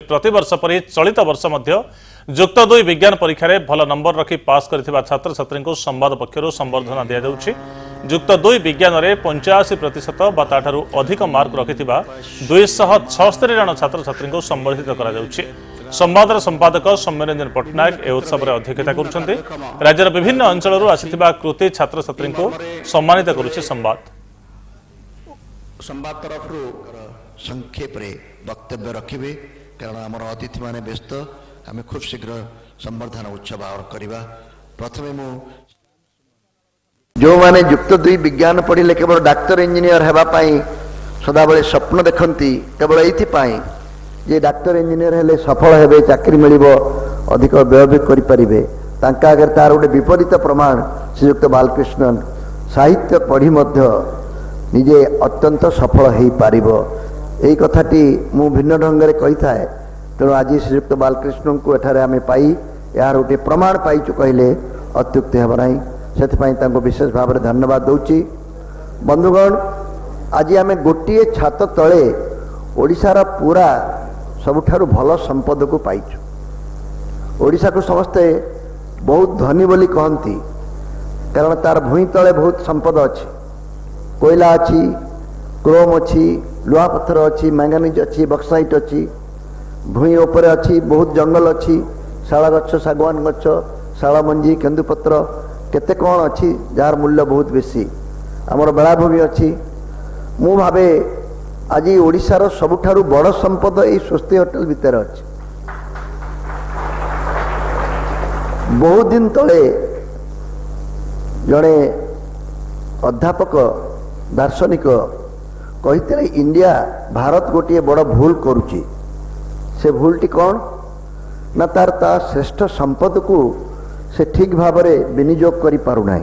प्रतिवर्ष परि चलित वर्ष मध्य जुक्त 2 विज्ञान परीक्षा रे भल नंबर रखी पास करथिबा छात्र छात्री को संवाद पक्षरु संबर्धना दिया जाउछि। जुक्त 2 विज्ञान रे 85% बा ताठारु अधिक मार्क रखिथिबा 276 जन छात्र छात्री को संबर्धित करा जाउछि। संवादर संपादक सौम्यरंजन पट्टनायक ए उत्सव रे अध्यक्षता करुछन्ति। राज्यर विभिन्न अंचलरु आसिथिबा कृति छात्र छात्री को सम्मानित करुछि। संवाद तरफ संक्षेप रे वक्तव्य रखिबे कारण आमर अतिथि माने व्यस्त आम खूब शीघ्र संवर्धना उत्सव करवा। प्रथमे मु जो माने युक्त 2 विज्ञान पढ़िले केवल डाक्तर इंजीनियर हेबा पाई सदाबले स्वप्न देखंती केवल एथि पाई जे डाक्तर इंजीनियर हेले सफल हेबे चाकरी मिलिबो अधिक व्यय भी करि परिबे तांका अगर तार उडे विपरीत प्रमाण श्रीयुक्त बालकृष्णन साहित्य पढ़ी मध्य निजे अत्यंत सफल हेई पारिबो एई कथाटी मु भिन्न ढंग रे कहि थाए। तेणु आज श्रीयुक्त बालकृष्ण को एठारे आमे पाई यार गोटे प्रमाण पाइचु कहले अत्युक्ति हेब नाही। सेथिपाई तांको विशेष भाव में धन्यवाद दउची। बंधुगण आज आमे गोटे छात तले ओडिशार पूरा सबुठारु भल संपद को पाइचु। ओडिशा को समस्ते बहुत धनी बोली कहती कारण तार भूई तले बहुत संपद अच्छी कोयला अच्छी क्रोम अच्छी लुहा पत्थर अच्छी मैंगानीज अच्छी बक्साइट अच्छी भूई उपरे अच्छी बहुत जंगल अच्छी शाला गछ सागवान गछ शाला मंजी केन्दुपत्र केते कौन अच्छी जार मूल्य बहुत बेसी आमर बेलाभूमि अच्छी। मु भावे आज ओडिशार सबुठारु बड़ संपद ये स्वस्ति होटल भितर अच्छी। बहुत दिन तले जड़े अध्यापक दार्शनिक कहते इंडिया भारत गोटे बड़ भूल करुची। से भूलटी कौन ना तार ता श्रेष्ठ संपद को से ठीक भाव में विनियोग करि पारुनाई।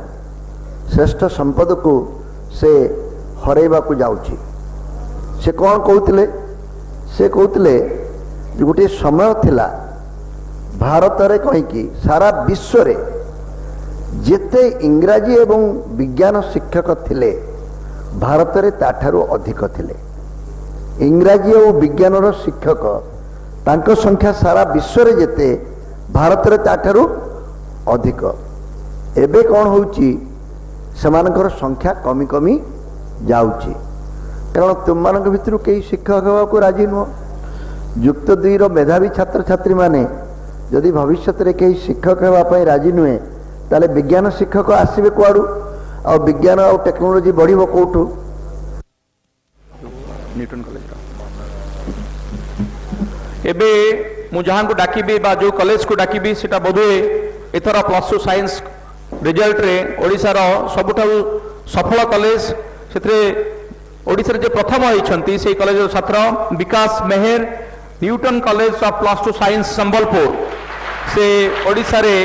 श्रेष्ठ संपद को से हरैबा को जाउची। से कौन कहते से कहते गोटे समय थिला भारत रे कहीं सारा विश्व रे जेते इंग्राजी एवं विज्ञान शिक्षक थिले भारत रे ताठारु अधिक थिले। इंग्राजी और विज्ञान रो शिक्षक तांको संख्या सारा विश्व रे जेते भारत रे ताठारु अधिक। एबे कौन होउची सेमानकर संख्या कमी कमी जाउची कारण तुम मानक भितर कई शिक्षक होगा को राजी नुह। युक्त 2 रो मेधावी छात्र छात्री माने यदि भविष्य रे कई शिक्षक होगा पई राजी नुहे ताले विज्ञान शिक्षक आसीबे कुआडू और विज्ञान और टेक्नोलॉजी बढ़िबो कोठू। न्यूटन कॉलेज एबे मु जहां को डाकिबी बा जो कॉलेज को डाकिबी सेटा बोधुए एथरा +2 साइंस रिजल्ट रे ओडिसा रो सबुठाउ सफल कॉलेज सेतरे ओडिसा रे जे प्रथम होइछंती से कॉलेज रो छात्र Vikas Meher Newton College of +2 Science Sambalpur से ओडिसा रे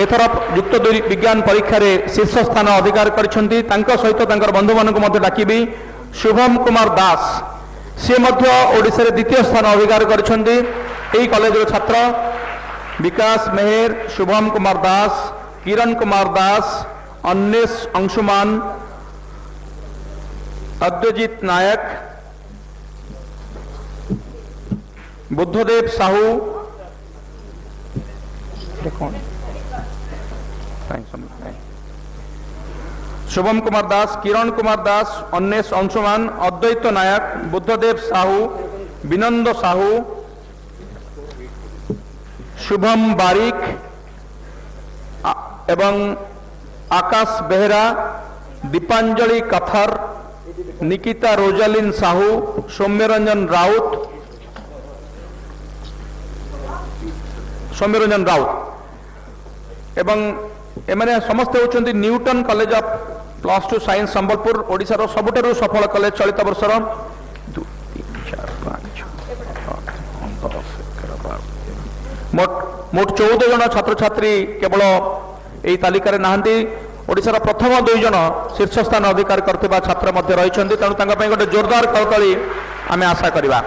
एथर युक्त 2 विज्ञान परीक्षा रे शीर्ष स्थान अधिकार करछंती। तांका सहित तांकर बंधु मानक मध्य डाकिबी शुभम कुमार दास से मध्य ओडिसा रे द्वितीय स्थान अधिकार करछंती। एई कॉलेज रो छात्र विकास मेहर शुभम कुमार दास किरण कुमार दास अन्वेष अंशुमान अद्वजित नायक बुद्धदेव साहू शुभम कुमार दास किरण कुमार दास अन्वेष अंशुमान अद्वैत नायक बुद्धदेव साहू विनंद साहू शुभम बारिक एवं आकाश बेहरा दीपांजलि कथर निकिता रोजालिन साहू सौम्यरंजन राउत एवं एमाने समस्त होचंती Newton College of +2 Science Sambalpur Odisha रो सबुठारु सफल कॉलेज चलित वर्षर 2 3 4 5 6 मोट 14 जन छात्र छात्री केवल एई तालिका रे नाहंती। ओडिसा रो प्रथम 2 जन शीर्ष स्थान अधिकार करथिबा छात्र मध्य रहिछंती। तेणु तांका पई गोटे जोरदार करताली आमे आशा करिबा।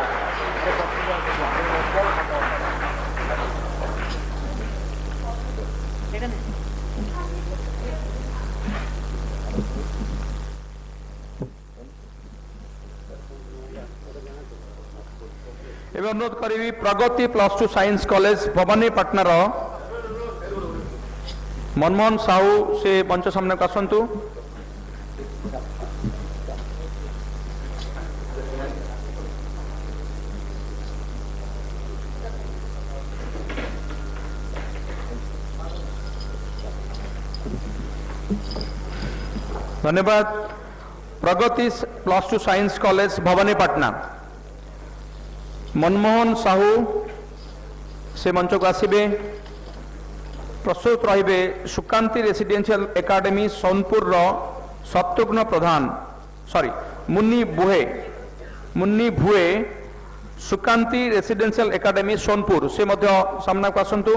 ଏବେ ଅନୁରୋଧ କରିବି ପ୍ରଗତି +2 ସାଇନ୍ସ କଲେଜ ଭବାନୀପାଟଣାର मनमोहन साहू से मंच सामने को आसतु। धन्यवाद। प्रगति +2 साइंस कॉलेज भवानीपाटना मनमोहन साहू से मंच को आसबे। प्रस्तुत रहिबे सुकांति रेसिडेंशियल एकेडमी सोनपुर शत्रुघ्न प्रधान मुन्नी भुए सुकांति रेसिडेंशियल एकेडमी सोनपुर से मध्य सामना को आसतु।